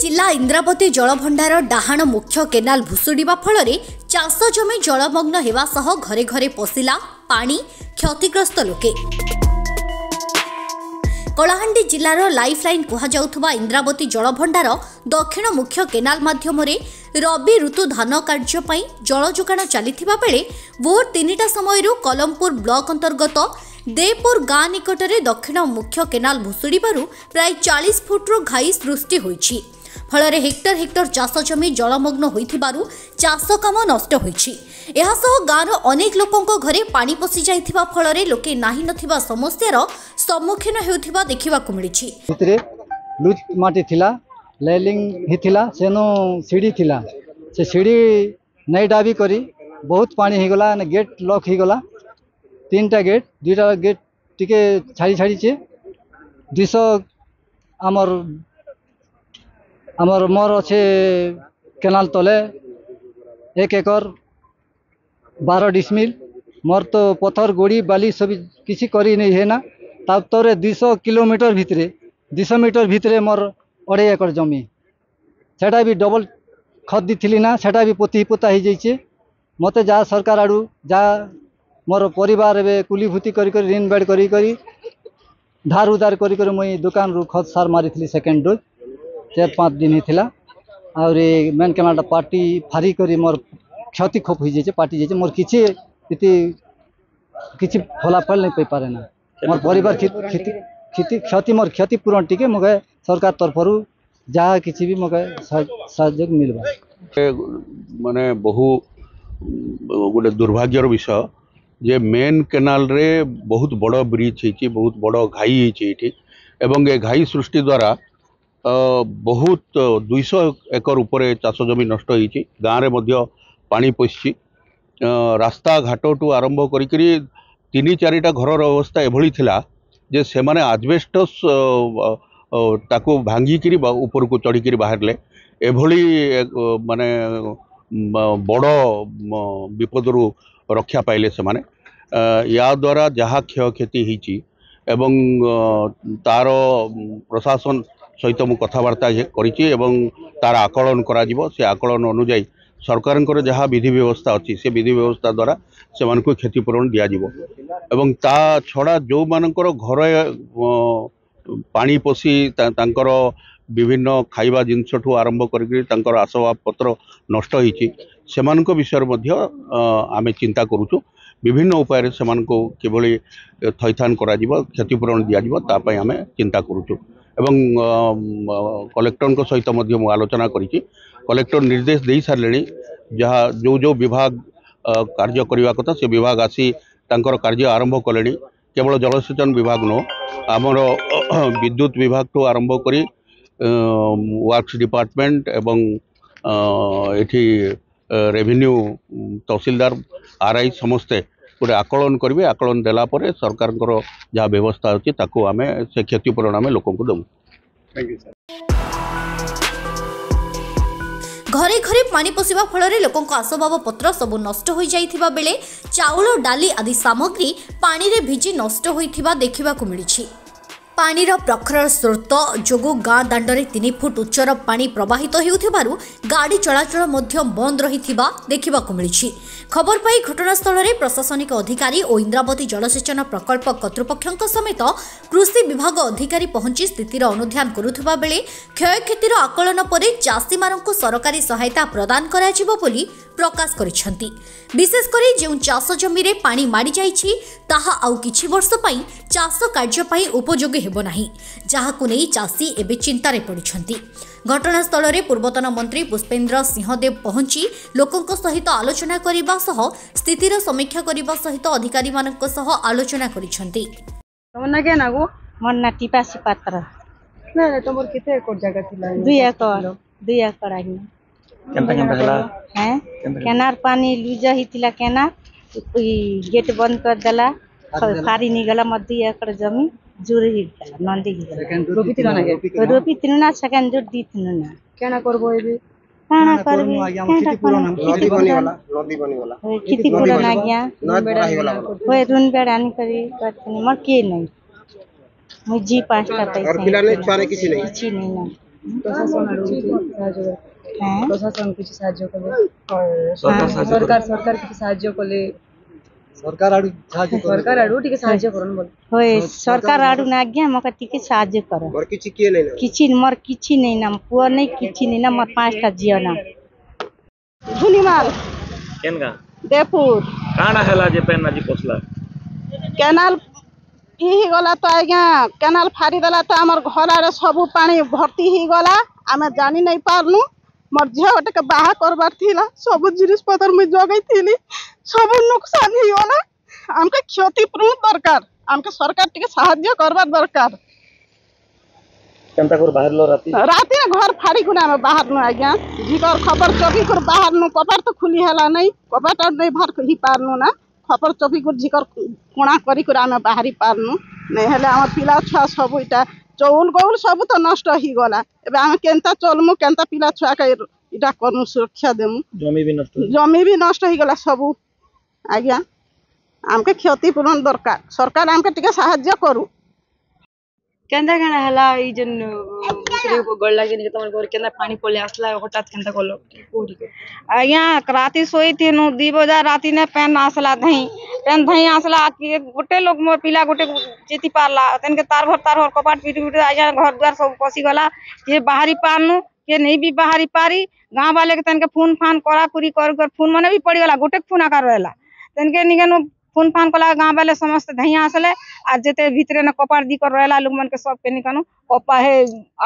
जिला इंद्रावती जलभंडार डाहाण मुख्य केनाल भुशुड़ा फल चाष जमी जलमग्न हेवा सह घरे घरे पशिला पानी क्षतिग्रस्त लोके। कलाहांडी जिलार लाइफलाइन कहुवा इंद्रावती जलभंडार दक्षिण मुख्य केनाल माध्यम रबी ऋतु धान कार्य जल जोगाण चली बेले भोर 3टा समय कलमपुर ब्लॉक अंतर्गत देपुर गाँ निकटरे दक्षिण मुख्य केनाल भुशुड़ू प्राय 40 फुट्र घाई सृष्टि होईछि। फल हेक्टर हेक्टर चाष जमी जलमग्न होइथिबारु चाष काम नष्ट होईछि। एहासह गाँर अनेक लोकों घरे पानी पशि जाइथिबा फल लोके नाही नथिबा समस्यार सम्मुखीन हेउथिबा देखिबाकु मिलिछि। भितरे लुज माटी थिला लेलिंग हिथिला सेनो सीढ़ी थिला से सीढ़ी नै डाबी करी बहुत पानी हे गला ने गेट लॉक हे गला 3टा गेट 2टा गेट टिके छाड़ी छाड़ी छे 200 आमर मोर अच्छे केनाल तले 1 एकर 12 डिसमिल मोर तो पत्थर गोड़ी बाली सब किसी करी नहीं है ना तब तोरे 200 किलोमीटर भितरे 200 मीटर भितरे मोर 2.5 एकर जमी सेटा भी डबल खत दी थी ना सेटा भी पोती पोता हो जाइए मते जा सरकार आड़ू जा मोर परिवार ए कुलीभूति कर ऋण बेड़ करी धार उधार कर मुई दुकान रू खत सार मारी थी सेकेंड डोज 4-5 दिन ही थिला और मेन केनाल पार्टी फारी करी मोर क्षति खूब हो जाइए पार्टी जाइए मोर किसी फलाफल नहीं पाई पारे ना मोर परिवार क्षति मोर क्षतिपूरण टिके मगे सरकार तरफरु जहाँ किसी भी मगे सहयोग मिलबा माने बहु गोटे दुर्भाग्यर विषय जे मेन केनाल रे बहुत बड़ ब्रिज होती बहुत बड़ घाई होती एवं ए घाई सृष्टि द्वारा बहुत 200 एकर उपरे चाष जमी नष्ट होती गाँव में पानी पशि रास्ता घाटू आरंभ करी 3-4टा घर अवस्था एभली थिला जे से माने आजबेस्टस ताको भांगिकी ऊपर को चढ़ी बाहर एभली माने बड़ विपदरू रक्षा पाइले से माने या द्वारा जहाँ क्षयक्षति होती एवं तार प्रशासन सहित मु कथबार्ता करिछि एवं तार आकलन करा जिवो से आकलन अनुजाई सरकार जहाँ विधि व्यवस्था अच्छी से विधि व्यवस्था द्वारा से मानक क्षतिपूरण दिया जिवो एवं ता छड़ा जो मानकर घर पानी पशि तांकर विभिन्न खाइबा जिनस ठू आरंभ कर आसबाब पत्र नष्ट होइछि सेमानक विषय मध्य आमे चिंता करूछु विभिन्न उपाय से किभली थैथान करा जिवो क्षतिपूरण दिया जिवो ता पई आमे चिंता करूछु एवं कलेक्टर सहित मध्य मु आलोचना करिछि कलेक्टर निर्देश दे सारे जहाँ जो जो विभाग कार्य करने कथा से विभाग आसी तांकर कार्य आरंभ कले केवल जलसेचन विभाग नो आमर विद्युत विभाग तो आरंभ करी वर्क्स डिपार्टमेंट एवं एठी रेवेन्यू तहसीलदार आरआई समस्ते गोटे आकलन करेंगे आकलन देला परे सरकार जहाँ व्यवस्था अच्छी ताको आमे से क्षतिपूरण आमे लोक को दमु। घरे घरे पानी पशिबा फल लोकों आसबाब पत्र सबु नष्ट हो जाइथिबा बेले चाउल डाली आदि सामग्री पानी रे भिजी नष्ट होइथिबा देखिबाकु मिलिछि। पानीर प्रखर स्रोत जोगु गाँ दांडरे 3 फुट उच्चर पानी प्रवाहित हेउथिबारु गाड़ी चलाचल मध्य बंद रहिथिबा देखिबाकु मिलिछि। खबर पाई घटनास्थल में प्रशासनिक अधिकारी और इंद्रावती जलसेचन प्रकल्प कर्तृपक्षों समेत कृषि विभाग अधिकारी पहुंची स्थितिर अनुध्यान करुथिबा बेले क्षयक्षतिर आकलन पर चाषी मानकु सरकारी सहायता प्रदान कराजिबो बोली प्रकाश करिसेंती। विशेषकर जो चाष जमी रे पानी माड़ी जाइछि ताहा आउ किछि वर्ष पई चाष कार्य पई उपयोगी हेबो नाही जहाकु नै चाषी एबे चिंतारे पड़िछंती। घटनास्थल में पूर्वतन मंत्री पुष्पेन्द्र सिंहदेव पहुंची लोकों सहित आलोचना करने सह स्थितिर समीक्षा करने सहित अधिकारी मानक सह आलोचना करिसेंती। मोर ना टिपासी पात्र ना तमर केते एकर जगह थिला 2 एकर आगी केनता केनता हला हैं केनार पानी लुजा ही थिला केनार गेट बंद कर देला फारी निगला मत 2 एकर जमी जुर ही गला नंदी ही रोपी तिनु ना सेकंड जोर दी तिनु ना केना करबो एबे काना करबे खेती पूर्ण नदी बनी वाला खेती पूर्ण आ गया होय रुन बेड़ानी करी करतनी मर के नहीं मुझी 5टा पैसा और पिलाने छाने किसी नहीं ना प्रशासन आडू साहाय्य हैं प्रशासन कुछ साहाय्य कले सरकार कुछ साहाय्य कले सरकार आडू सरकार आडू टिके साहाय्य करन बोल होय सरकार आडू ना आज्ञा मका टिके साहाय्य कर मोर किछि किए नै ना किछि मोर किछि नहीं ना पुआ नहीं किछि नहीं ना मोर 5टा जियो ना धुनीमाल केनगा देवपुर काना हैला जे पेन माजी पोसला केनाल ही गला तो आज्ञा केनाल फाड़ी देला तो हमर घर आड़े सब पानी भर्ती ही गला आमे जानी नहीं पारनु मोर झे ओटे के बाहा करबार थिला सब जिनिस पतर में जगई थिली सब नुकसान ही होला हमके क्षतिपूर्ण दरकार हमके सरकार टिके साहाय्य करबार दरकार केनता कर बाहर लो राती राती घर फाड़ी गुना में बाहर नु आज्ञा जिकर खबर चोबी कर बाहर नु कपार तो खुली हैला नहीं कपार नहीं भर ही पारनु ना खबर चोबी कर जिकर कोणा करी कर आमे बाहरी पारनु नहीं हेले हमर पिला छुआ सब इटा चौल गौल सब तो नष्ट ही गला एबे आमे केनता चलमु केनता पिला छुआ के इटा करनु सुरक्षा देमु जमी भी नष्ट ही गला सब आज्ञा हमके क्षतिपूर्ण दरकार सरकार हमके टिके साहाय्य करू केंदा केना हला ई जन दूसरे को गड़ लागे नि तमन घर केना पानी पले आसला हठात केंदा कोलो कोडी के आज्ञा राती सोई थी 2 बजे राती ने पेन आसला धई आसला कि गोटे लोग मोर पिला गोटे चेती पारला तन के तार भर कपाट पीट आज्ञा घर द्वार सब पसी गला के बाहरी पारनु के नहीं भी बाहरी पारी गांव वाले के तन के फोन फान करा कुरी कर फोन माने भी पड़ी गला गोटे फोन आकार रहला तन के निगन फोन फान कला गांव वाले समस्त धैया आसले आ जेते भीतरे न कपार दी कर रहला लोग मन के सब के निकनु कपा है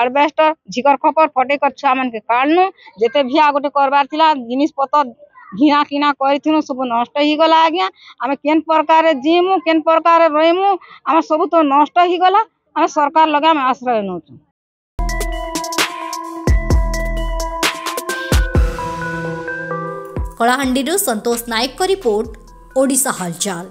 अरबेस्टर झिकर खपर फटे कर छुआ मन के काढनु जेते भिया गोटे करबार थिला जिनिस पतर घिना किना करिथिनु सब नष्ट ही गला आज्ञा आमे केन प्रकार जीमु केन प्रकार रहिमु आमे सब तो नष्ट ही गला आमे सरकार लगा में आश्रय नउछु। कलाहांडी संतोष नायक का रिपोर्ट ओडिशा हालचाल।